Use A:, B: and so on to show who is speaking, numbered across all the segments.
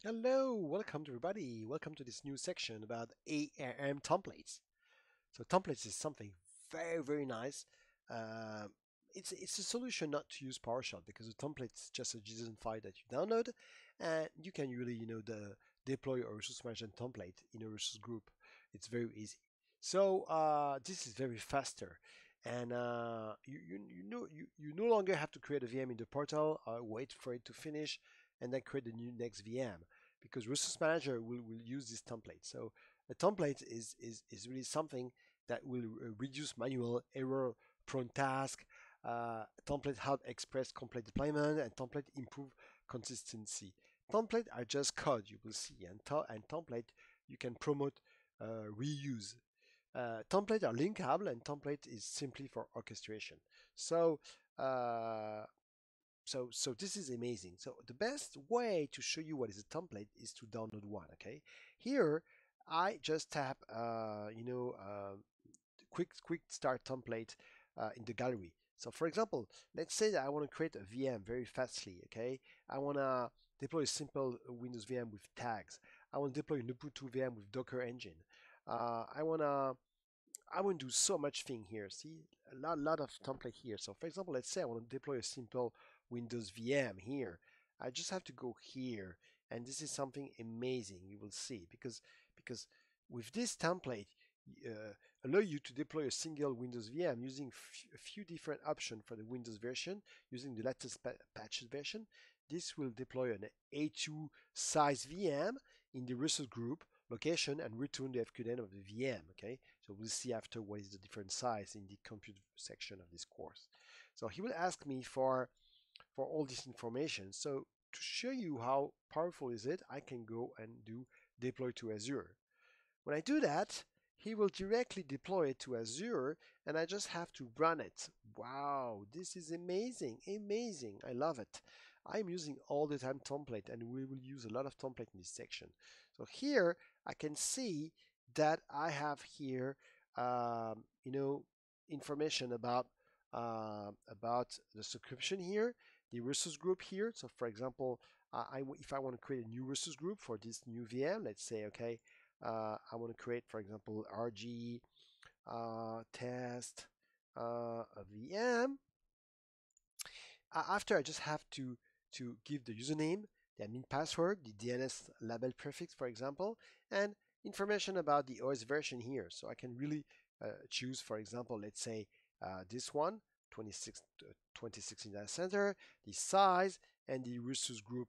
A: Hello, welcome to everybody. Welcome to this new section about ARM templates. So templates is something very nice. Uh, it's a solution not to use PowerShell because a template is just a JSON file that you download, and you can really deploy a resource management template in a resource group. It's very easy. So this is very faster, and you no longer have to create a VM in the portal, wait for it to finish, and then create a new next VM because Resource Manager will use this template. So a template is really something that will reduce manual error prone task. Template help express complete deployment, and template improve consistency. Template are just code you will see, and template you can promote reuse. Template are linkable, and template is simply for orchestration. So uh, so this is amazing. So the best way to show you what is a template is to download one. Okay, here I just tap quick start template in the gallery. So for example, let's say that I want to create a VM very fastly. Okay, I want to deploy a simple Windows VM with tags. I want to deploy an Ubuntu VM with Docker engine. I want to do so much thing here. See, a lot of template here. So for example, let's say I want to deploy a simple Windows VM here. I just have to go here, and this is something amazing. You will see because with this template, allow you to deploy a single Windows VM using a few different options for the Windows version using the latest patches version. This will deploy an A2 size VM in the resource group location and return the FQDN of the VM. Okay, so we'll see after what is the different size in the compute section of this course. So he will ask me for all this information. So to show you how powerful is it, I can go and do deploy to Azure. When I do that, he will directly deploy it to Azure, and I just have to run it. Wow, this is amazing, amazing. I love it. I'm using all the time template, and we will use a lot of template in this section. So here I can see that I have here, um, you know, information about the subscription here, the resource group here. So for example, if I want to create a new resource group for this new VM, let's say, okay, I want to create, for example, RG test a VM. After I just have to give the username, the admin password, the DNS label prefix, for example, and information about the OS version here. So I can really choose, for example, let's say this one, 2016 data center, the size, and the resource group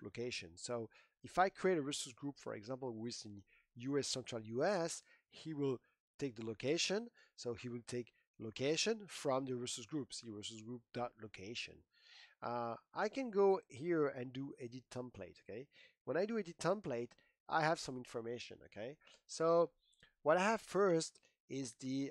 A: location. So if I create a resource group, for example, within US Central US, he will take the location. So he will take location from the resource group, see resource group dot location. I can go here and do edit template. Okay, when I do edit template, I have some information. Okay, so what I have first is the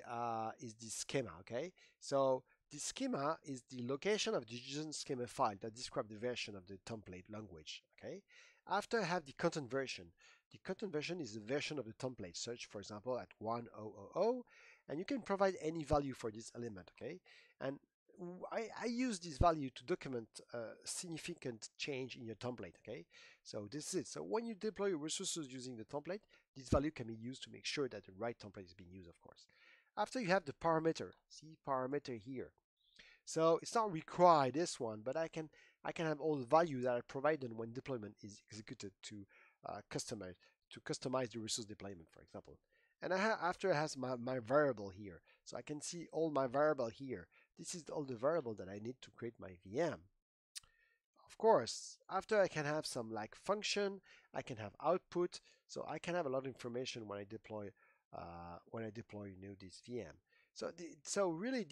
A: schema. Okay, so the schema is the location of the JSON schema file that describes the version of the template language. Okay, after I have the content version. The content version is the version of the template. Search, for example, at 1000, and you can provide any value for this element. Okay, and I use this value to document a significant change in your template. Okay, so this is it. So when you deploy your resources using the template, this value can be used to make sure that the right template is being used, of course. After you have the parameter, see parameter here. So it's not required this one, but I can have all the value that I provided when deployment is executed to customize the resource deployment, for example. And after it has my variable here, so I can see all my variable here. This is all the variable that I need to create my VM. Of course, after I can have some like function, I can have output, so I can have a lot of information when I deploy this VM. So really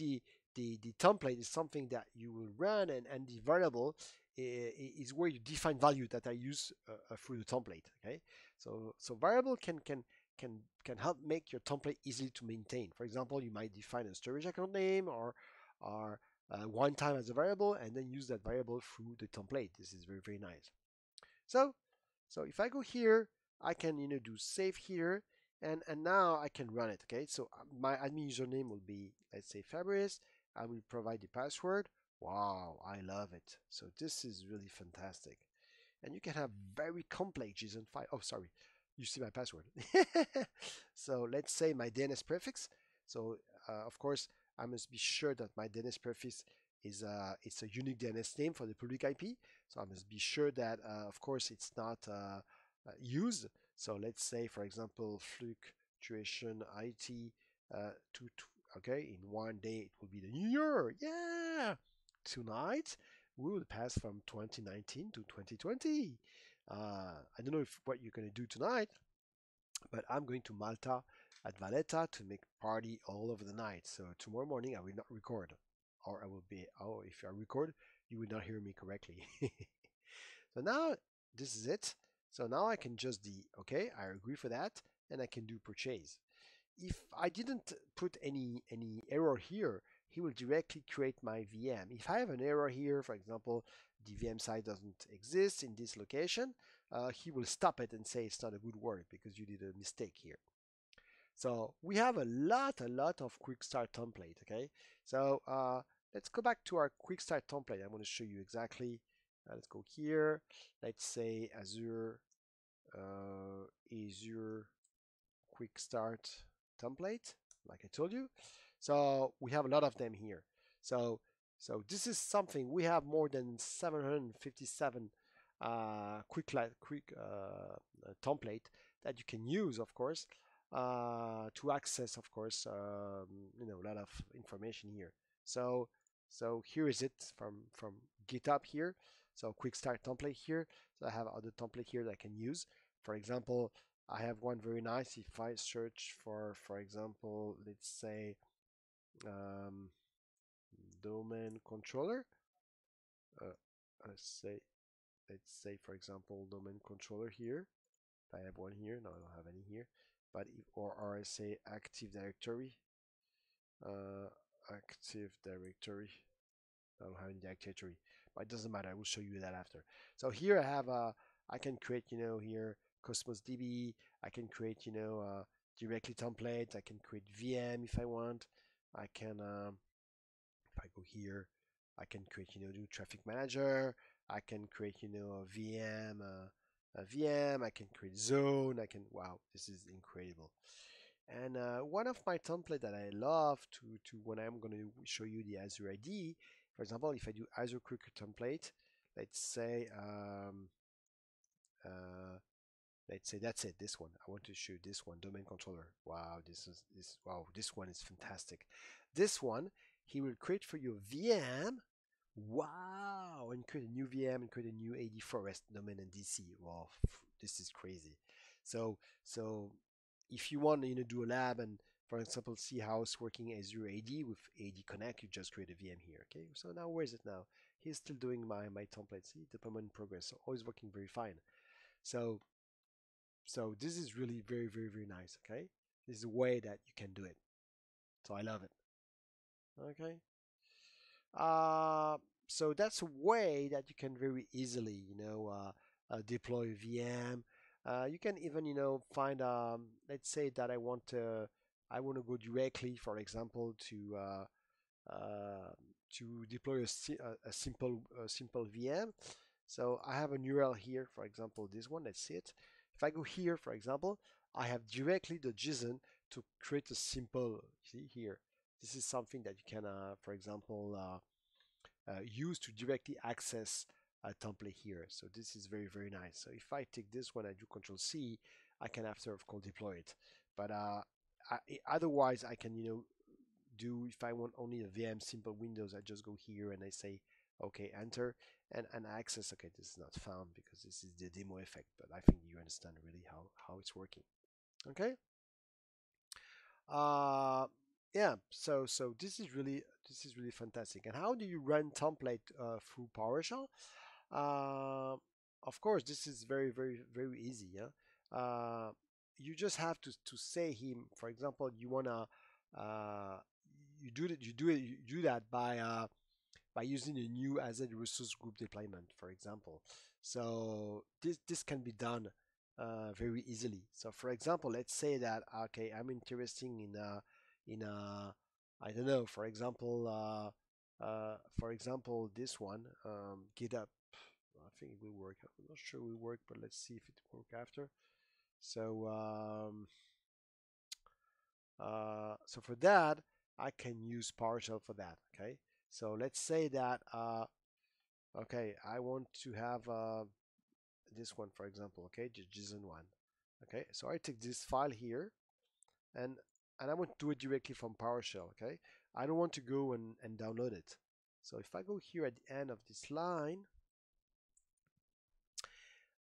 A: the template is something that you will run, and the variable is where you define value that I use through the template. Okay, so variable can help make your template easy to maintain. For example, you might define a storage account name or one time as a variable, and then use that variable through the template. This is very nice. So so if I go here, I can do save here, and now I can run it. Okay, so my admin username will be, let's say, Fabrice. I will provide the password. Wow, I love it. So this is really fantastic. and you can have very complex JSON file. Oh, sorry, you see my password. So let's say my DNS prefix. So of course, I must be sure that my DNS prefix is it's a unique DNS name for the public IP. So I must be sure that of course it's not used. So let's say, for example, fluctuation IT okay, in one day it will be the new year. Yeah, tonight we will pass from 2019 to 2020. I don't know what you're going to do tonight, but I'm going to Malta at Valletta to make party all over the night. So tomorrow morning I will not record, or I will be. Oh, if I record, you will not hear me correctly. So now this is it. So now I can just okay, I agree for that, and I can do purchase. If I didn't put any error here, he will directly create my VM. If I have an error here, for example, the VM site doesn't exist in this location, he will stop it and say it's not a good word because you did a mistake here. So we have a lot of quick start template. Okay, so let's go back to our quick start template. I'm going to show you exactly. Let's go here. Let's say Azure quick start template, like I told you. So we have a lot of them here. So this is something we have more than 757 quick template that you can use, of course, to access, of course, a lot of information here. So here is it from GitHub here. So quick start template here. So I have other template here that I can use. For example, I have one very nice. If I search for example, let's say domain controller. Let's say for example domain controller here. If I have one here, no, I don't have any here. But or I say active directory. Active directory. I don't have any directory, but it doesn't matter. I will show you that after. So here I have I can create here Cosmos DB. I can create directly templates. I can create VM if I want. I can if I go here, I can create new traffic manager. I can create a VM. A VM. I can create zone. I can wow, this is incredible. And one of my template that I love to when I'm going to show you the Azure ID, for example, if I do Azure Quick Template, let's say that's it. This one I want to show this one domain controller. Wow, this one is fantastic. This one he will create for you a VM. Wow, and create a new VM and create a new AD forest domain and DC. Wow, this is crazy. So if you want to do a lab and for example see how it's working Azure AD with AD Connect, you just create a VM here. Okay, so now where is it now? He's still doing my template. See, deployment in progress. So always working very fine. So this is really very nice. Okay, this is a way that you can do it. So I love it. Okay. So that's a way that you can very easily deploy VM. You can even find let's say that I want to go directly, for example, to deploy a simple VM. So I have a URL here, for example, this one. Let's see it. If I go here, for example, I have directly the JSON to create a simple. See here, this is something that you can, for example, use to directly access a template here. So this is very nice. So if I take this one, I do Control C, I can after of course deploy it. But otherwise, I can do if I want only a VM simple Windows, I just go here and I say okay, enter and access. Okay, this is not found because this is the demo effect, but I think you understand really how it's working. Okay. Yeah, so this is really fantastic. And how do you run template through PowerShell? Of course, this is very easy. Yeah, you just have to say him. For example, you wanna you do that by using a new Azure Resource Group deployment, for example. So this can be done very easily. So for example, let's say that okay, I'm interested in I don't know, for example, this one, GitHub. think it will work. I'm not sure it will work, but let's see if it will work after. So so for that, I can use PowerShell for that. Okay. So let's say that okay, I want to have this one, for example. Okay, just JSON one. Okay, so I take this file here, and I want to do it directly from PowerShell. Okay, I don't want to go and download it. So if I go here at the end of this line,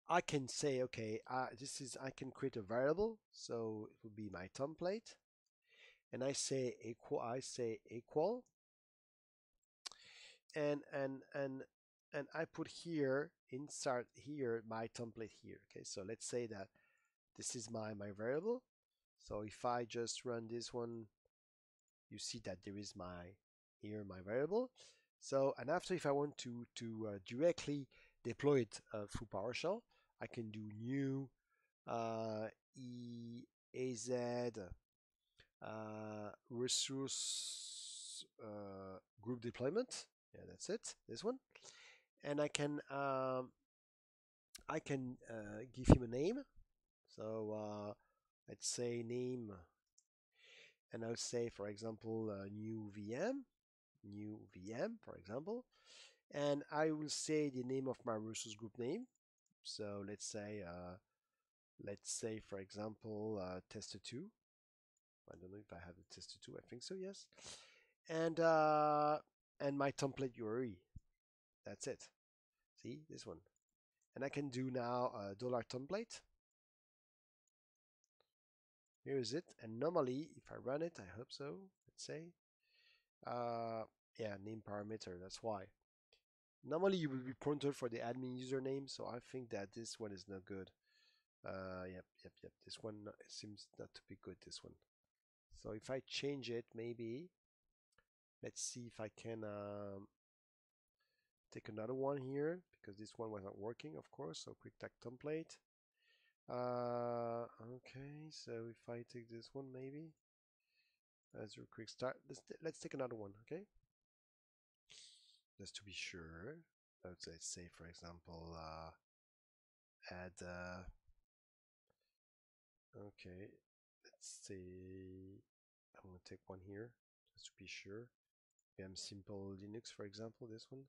A: I can say, okay, I can create a variable, so it will be my template, and I say equal, and I put here, insert here, my template here. Okay, so let's say that this is my variable. So if I just run this one, you see that there is my variable. So, and after, if I want to directly deploy it through PowerShell, I can do new EAZ resource group deployment. Yeah, that's it. This one, and I can give him a name. So let's say name, and I'll say, for example, new VM, for example, and I will say the name of my resource group name. So let's say for example tester2. I don't know if I have the tester2. I think so, yes. And my template URI. That's it. See this one, and I can do now $template. Here is it, and normally if I run it, I hope so. Let's say, yeah, name parameter. That's why. Normally you will be pointed for the admin username, so I think that this one is not good. Yep. This one seems not to be good. This one. So if I change it, maybe, let's see if I can take another one here, because this one was not working, of course. So quick tag template. Okay, so if I take this one, maybe Azure quick start. Let's take another one, okay? Just to be sure. Let's say, for example, add. Okay, let's say I'm gonna take one here just to be sure. VM simple Linux, for example, this one.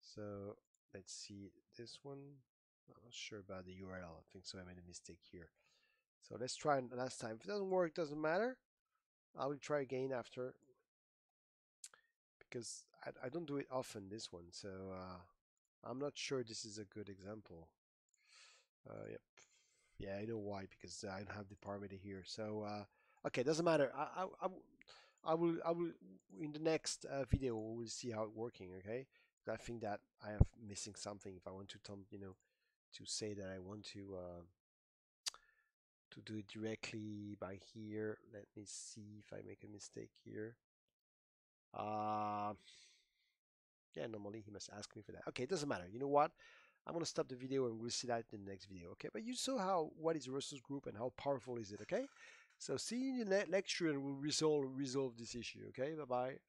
A: So let's see this one. I'm not sure about the URL. I think so. I made a mistake here. So let's try last time. If it doesn't work, doesn't matter. I will try again after, because I don't do it often, this one. So I'm not sure this is a good example. Yep. Yeah, I know why, because I don't have the parameter here. So okay, doesn't matter. I will in the next video we'll see how it's working. Okay, I think that I am missing something. If I want to to say that I want to do it directly by here. Let me see if I make a mistake here. Yeah, normally he must ask me for that. Okay, it doesn't matter. You know what? I'm gonna stop the video and we'll see that in the next video. Okay, but you saw what is a resource group and how powerful is it. Okay, so see you in the lecture and we'll resolve this issue. Okay, bye bye.